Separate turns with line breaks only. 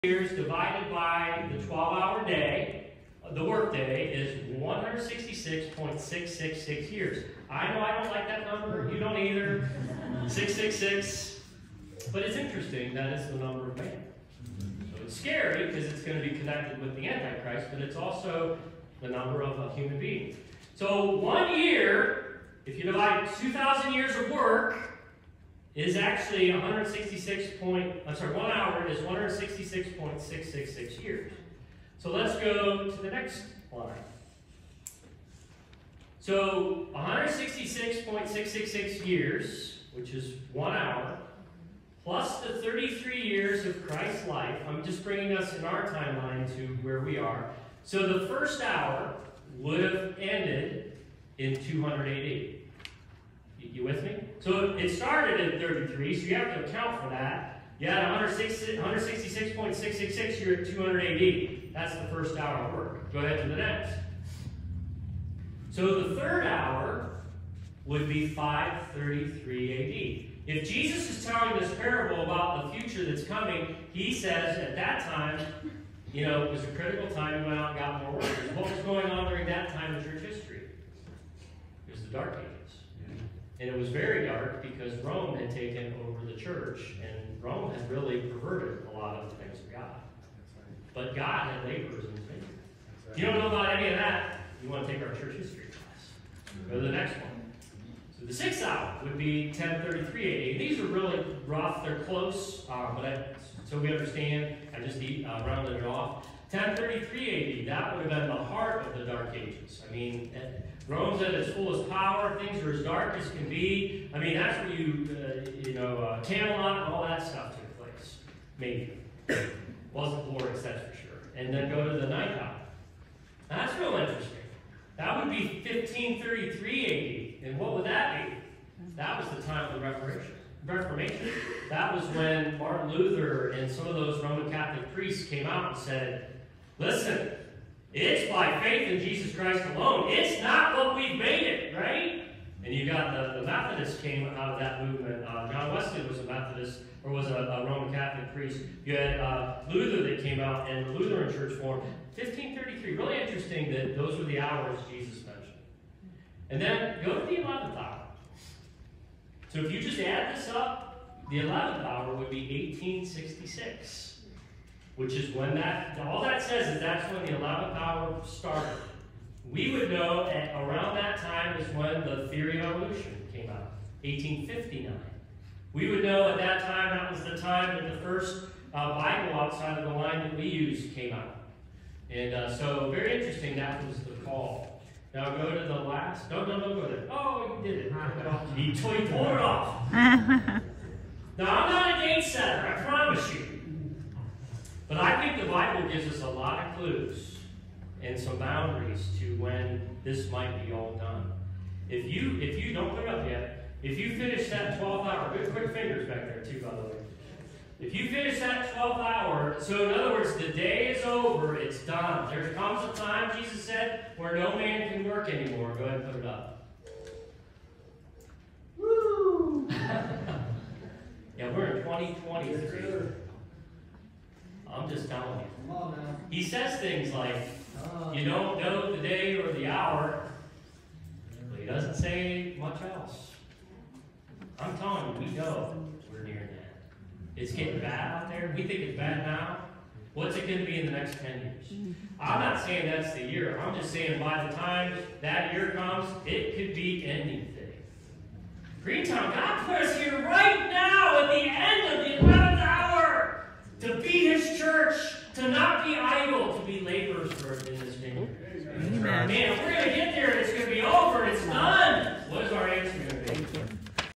years divided by the 12-hour day, the workday, is 166.666 years. I know I don't like that number. You don't either. 666. But it's interesting that it's the number of man. So it's scary because it's going to be connected with the Antichrist, but it's also the number of a human being. So 1 year, if you divide 2,000 years of work, is actually 1 hour is 166.666 years. So let's go to the next line. So 166.666 years, which is 1 hour, plus the 33 years of Christ's life. I'm just bringing us in our timeline to where we are. So the first hour would have ended in 200 AD. You with me? So it started at 33, so you have to account for that. You had 166.666, you're at 200 AD. That's the first hour of work. Go ahead to the next. So the third hour would be 533 AD. If Jesus is telling this parable about the future that's coming, he says at that time, you know, it was a critical time. He went out and got more workers. What was going on during that time in church history? It was the Dark Ages. And it was very dark because Rome had taken over the church, and Rome had really perverted a lot of the things of God. But God had laborers in his vineyard. If you don't know about any of that, you want to take our church history class. Go to the next one. So the sixth hour would be 1033 AD. These are really rough. They're close, so we understand. I just rounded it off. 1033 AD, that would have been the heart of the Dark Ages. I mean, Rome's at its fullest power. Things are as dark as can be. I mean, that's where Camelot and all that stuff took place. Maybe. Wasn't glorious, that's for sure. And then go to the ninth hour. That's real interesting. That would be 1533 AD. And what would that be? That was the time of the Reformation. That was when Martin Luther and some of those Roman Catholic priests came out and said, listen, it's by faith in Jesus Christ alone. It's not what we've made it, right? And you got the Methodists came out of that movement. John Wesley was a Methodist, or was a Roman Catholic priest. You had Luther that came out, and the Lutheran Church formed. 1533, really interesting that those were the hours Jesus mentioned. And then go to the 11th hour. So if you just add this up, the 11th hour would be 1866. Which is when all that says is that's when the 11th hour started. We would know at around that time is when the theory of evolution came out, 1859. We would know at that time that was the time that the first Bible outside of the line that we use came out. And so very interesting, that was the call. Now go to the last, no, go there. Oh, you did it. He pulled it off. Now I'm not a date setter, I promise you. But I think the Bible gives us a lot of clues and some boundaries to when this might be all done. If you don't put it up yet, if you finish that 12th hour, good quick fingers back there too, by the way. If you finish that 12th hour, so in other words, the day is over, it's done. There comes a time, Jesus said, where no man can work anymore. Go ahead and put it up. Woo! Yeah, we're in 2023. I'm just telling you. Come on now. He says things like, you don't know the day or the hour, but he doesn't say much else. I'm telling you, we know we're near that. It's getting bad out there. We think it's bad now. What's it going to be in the next 10 years? I'm not saying that's the year. I'm just saying by the time that year comes, it could be anything. Greentown, God put us here right now at the end of the 11th hour. To be his church, to not be idle, to be laborers for in his vineyard. Man, we're